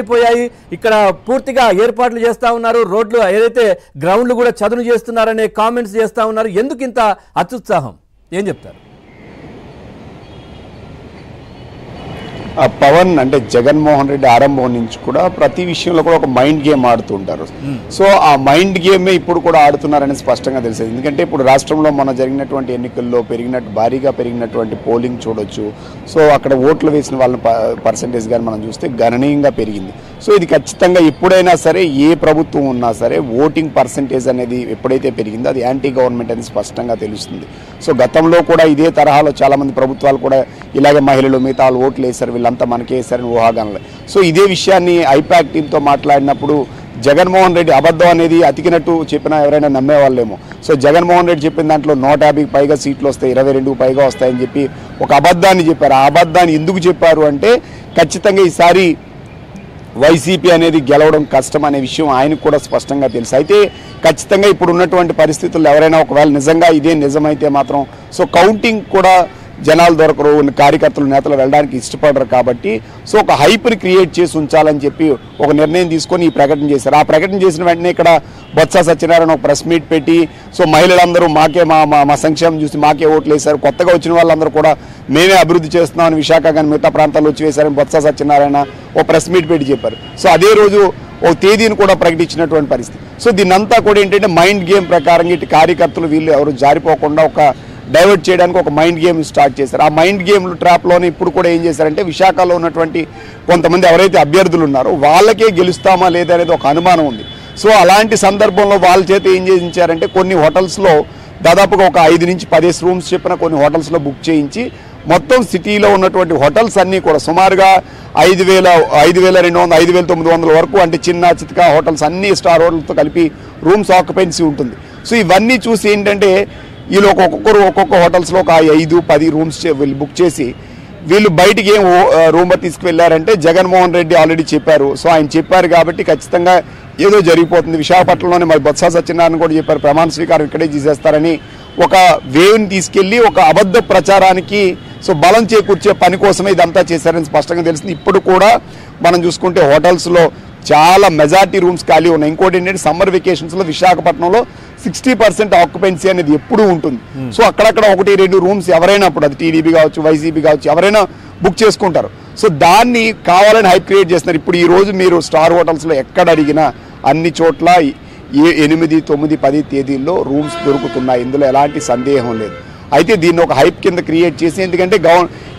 అయిపోయాయి ఇక్కడ పూర్తిగా ఏర్పాట్లు చేస్తా ఉన్నారు రోడ్లు ఏదైతే గ్రౌండ్లు కూడా చదును చేస్తున్నారనే కామెంట్స్ చేస్తా ఉన్నారు ఎందుకు ఇంత అత్యుత్సాహం ఏం చెప్తారు పవన్ అంటే జగన్మోహన్ రెడ్డి ఆరంభం నుంచి కూడా ప్రతి విషయంలో కూడా ఒక మైండ్ గేమ్ ఆడుతుంటారు సో ఆ మైండ్ గేమే ఇప్పుడు కూడా ఆడుతున్నారని స్పష్టంగా తెలిసింది ఎందుకంటే ఇప్పుడు రాష్ట్రంలో మన జరిగినటువంటి ఎన్నికల్లో భారీగా పెరిగినటువంటి పోలింగ్ చూడొచ్చు సో అక్కడ ఓట్లు వేసిన వాళ్ళ పర్సంటేజ్ కానీ మనం చూస్తే గణనీయంగా పెరిగింది సో ఇది ఖచ్చితంగా ఎప్పుడైనా సరే ఏ ప్రభుత్వం ఉన్నా సరే ఓటింగ్ పర్సంటేజ్ అనేది ఎప్పుడైతే పెరిగిందో అది యాంటీ గవర్నమెంట్ అనేది స్పష్టంగా తెలుస్తుంది సో గతంలో కూడా ఇదే తరహాలో చాలామంది ప్రభుత్వాలు కూడా ఇలాగే మహిళలు మిగతా వాళ్ళు ఓట్లు వేశారు వీళ్ళంతా మనకే వేశారని ఊహాగానాలు సో ఇదే విషయాన్ని ఐపాక్ టీంతో మాట్లాడినప్పుడు జగన్మోహన్ రెడ్డి అబద్ధం అనేది అతికినట్టు చెప్పినా ఎవరైనా నమ్మేవాళ్ళేమో సో జగన్మోహన్ రెడ్డి చెప్పిన దాంట్లో 150కి పైగా సీట్లు వస్తాయి 22కి పైగా వస్తాయని చెప్పి ఒక అబద్ధాన్ని చెప్పారు ఆ అబద్ధాన్ని ఎందుకు చెప్పారు అంటే ఖచ్చితంగా ఈసారి వైసీపీ అనేది గెలవడం కష్టం అనే విషయం ఆయనకు కూడా స్పష్టంగా తెలుసు అయితే ఖచ్చితంగా ఇప్పుడు ఉన్నటువంటి పరిస్థితుల్లో ఎవరైనా ఒకవేళ నిజంగా ఇదే నిజమైతే మాత్రం సో కౌంటింగ్ కూడా జనాలు దొరకరు కార్యకర్తలు నేతలు వెళ్ళడానికి ఇష్టపడరు కాబట్టి సో ఒక హైప్ని క్రియేట్ చేసి ఉంచాలని చెప్పి ఒక నిర్ణయం తీసుకొని ఈ ప్రకటన చేశారు ఆ ప్రకటన చేసిన వెంటనే ఇక్కడ బొత్స సత్యనారాయణ ఒక ప్రెస్ మీట్ పెట్టి సో మహిళలందరూ మాకే మా సంక్షేమం చూసి మాకే ఓట్లు వేశారు కొత్తగా వచ్చిన వాళ్ళందరూ కూడా మేమే అభివృద్ధి చేస్తున్నామని విశాఖ కానీ మిగతా ప్రాంతాల్లో వచ్చి వేశారని బొత్స సత్యనారాయణ ఓ ప్రెస్ మీట్ పెట్టి చెప్పారు సో అదే రోజు ఓ తేదీని కూడా ప్రకటించినటువంటి పరిస్థితి సో దీన్నంతా కూడా ఏంటంటే మైండ్ గేమ్ ప్రకారంగా ఇటు కార్యకర్తలు వీళ్ళు ఎవరు జారిపోకుండా ఒక డైవర్ట్ చేయడానికి ఒక మైండ్ గేమ్ స్టార్ట్ చేశారు ఆ మైండ్ గేమ్ ట్రాప్లోనే ఇప్పుడు కూడా ఏం చేశారంటే విశాఖలో ఉన్నటువంటి కొంతమంది ఎవరైతే అభ్యర్థులు ఉన్నారో వాళ్ళకే గెలుస్తామా లేదా అనేది ఒక అనుమానం ఉంది సో అలాంటి సందర్భంలో వాళ్ళ చేత ఏం చేయించారంటే కొన్ని హోటల్స్లో దాదాపుగా ఒక 5 నుంచి 10 రూమ్స్ చెప్పిన కొన్ని హోటల్స్లో బుక్ చేయించి మొత్తం సిటీలో ఉన్నటువంటి హోటల్స్ అన్నీ కూడా సుమారుగా 5,200 5,900 వరకు అంటే చిన్న చితక హోటల్స్ అన్ని స్టార్ హోటల్తో కలిపి రూమ్స్ ఆక్యుపెన్సీ ఉంటుంది సో ఇవన్నీ చూసి ఏంటంటే వీళ్ళు ఒక్కొక్క హోటల్స్లో ఒక 5-10 రూమ్స్ వీళ్ళు బుక్ చేసి వీళ్ళు బయటికి ఏం రూమ్ తీసుకువెళ్ళారంటే జగన్మోహన్ రెడ్డి ఆల్రెడీ చెప్పారు సో ఆయన చెప్పారు కాబట్టి ఖచ్చితంగా ఏదో జరిగిపోతుంది విశాఖపట్నంలోనే మరి బొత్స సత్యనారాయణ కూడా చెప్పారు ప్రమాణ స్వీకారం ఇక్కడే చేసేస్తారని ఒక వేవ్ని తీసుకెళ్లి ఒక అబద్ధ ప్రచారానికి సో బలం చేకూర్చే పని కోసమే ఇదంతా చేశారని స్పష్టంగా తెలిసింది ఇప్పుడు కూడా మనం చూసుకుంటే హోటల్స్లో చాలా మెజార్టీ రూమ్స్ ఖాళీ ఉన్నాయి ఇంకోటి ఏంటంటే సమ్మర్ వెకేషన్స్లో విశాఖపట్నంలో 60% ఆక్యుపెన్సీ అనేది ఎప్పుడూ ఉంటుంది సో అక్కడక్కడ 1-2 రూమ్స్ ఎవరైనా అప్పుడు అది టీడీపీ కావచ్చు వైసీపీ కావచ్చు ఎవరైనా బుక్ చేసుకుంటారు సో దాన్ని కావాలని హైప్ క్రియేట్ చేస్తున్నారు ఇప్పుడు ఈ రోజు మీరు స్టార్ హోటల్స్లో ఎక్కడ అడిగినా అన్ని చోట్ల 8, 9, 10 తేదీల్లో రూమ్స్ దొరుకుతున్నాయి ఇందులో ఎలాంటి సందేహం లేదు అయితే దీన్ని ఒక హైప్ కింద క్రియేట్ చేసి ఎందుకంటే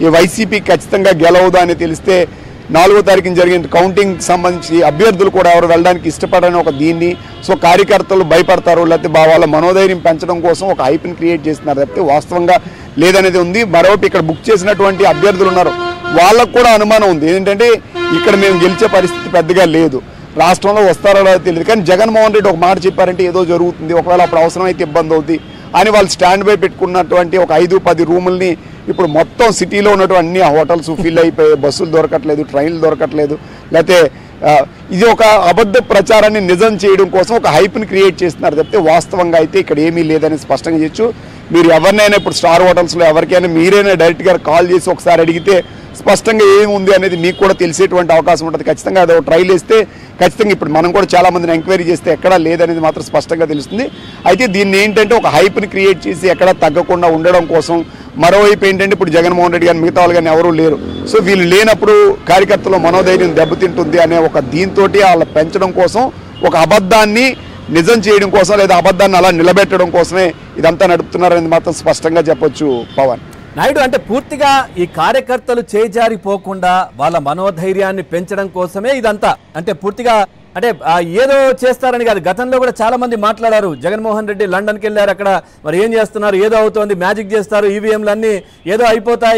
ఈ వైసీపీ ఖచ్చితంగా గెలవదు అని తెలిస్తే 4వ తారీఖున జరిగిన కౌంటింగ్ సంబంధించి అభ్యర్థులు కూడా ఎవరు వెళ్ళడానికి ఇష్టపడని ఒక దీన్ని సో కార్యకర్తలు భయపడతారు లేకపోతే వాళ్ళ మనోధైర్యం పెంచడం కోసం ఒక హైప్ని క్రియేట్ చేస్తున్నారు తప్పితే వాస్తవంగా లేదనేది ఉంది మరోవైపు ఇక్కడ బుక్ చేసినటువంటి అభ్యర్థులు ఉన్నారు వాళ్ళకు కూడా అనుమానం ఉంది ఏంటంటే ఇక్కడ మేము గెలిచే పరిస్థితి పెద్దగా లేదు రాష్ట్రంలో వస్తారో తెలియదు కానీ జగన్మోహన్ రెడ్డి ఒక మాట చెప్పారంటే ఏదో జరుగుతుంది ఒకవేళ అప్పుడు అవసరమైతే ఇబ్బంది అవుతుంది అని వాళ్ళు స్టాండ్ బై పెట్టుకున్నటువంటి ఒక 5-10 రూముల్ని ఇప్పుడు మొత్తం సిటీలో ఉన్నటువంటి అన్ని హోటల్స్ ఫిల్ అయిపోయి బస్సులు దొరకట్లేదు ట్రైన్లు దొరకట్లేదు లేకపోతే ఇది ఒక అబద్ధ ప్రచారాన్ని నిజం చేయడం కోసం ఒక హైప్ని క్రియేట్ చేస్తున్నారు తప్పితే వాస్తవంగా అయితే ఇక్కడ ఏమీ లేదని స్పష్టంగా చేయొచ్చు మీరు ఎవరినైనా ఇప్పుడు స్టార్ హోటల్స్లో ఎవరికైనా మీరైనా డైరెక్ట్గా కాల్ చేసి ఒకసారి అడిగితే స్పష్టంగా ఏముంది అనేది మీకు కూడా తెలిసేటువంటి అవకాశం ఉంటుంది ఖచ్చితంగా అది ట్రైల్ వేస్తే ఖచ్చితంగా ఇప్పుడు మనం కూడా చాలామందిని ఎంక్వైరీ చేస్తే ఎక్కడా లేదనేది మాత్రం స్పష్టంగా తెలుస్తుంది అయితే దీన్ని ఏంటంటే ఒక హైప్ని క్రియేట్ చేసి ఎక్కడా తగ్గకుండా ఉండడం కోసం మరోవైపు ఏంటంటే ఇప్పుడు జగన్మోహన్ రెడ్డి కానీ మిగతా వాళ్ళు కానీ ఎవరూ లేరు సో వీళ్ళు లేనప్పుడు కార్యకర్తలు మనోధైర్యం దెబ్బతింటుంది అనే ఒక దీంతో వాళ్ళ పెంచడం కోసం ఒక అబద్ధాన్ని నిజం చేయడం కోసం లేదా అబద్ధాన్ని అలా నిలబెట్టడం కోసమే ఇదంతా నడుపుతున్నారనేది మాత్రం స్పష్టంగా చెప్పొచ్చు పవన్ నాయుడు అంటే పూర్తిగా ఈ కార్యకర్తలు చేజారిపోకుండా వాళ్ళ మనోధైర్యాన్ని పెంచడం కోసమే ఇదంతా అంటే పూర్తిగా అంటే ఏదో చేస్తారని కాదు గతంలో కూడా చాలా మంది మాట్లాడారు జగన్మోహన్ రెడ్డి లండన్కి వెళ్ళారు అక్కడ మరి ఏం చేస్తున్నారు ఏదో అవుతోంది మ్యాజిక్ చేస్తారు ఈవీఎంలు అన్నీ ఏదో అయిపోతాయి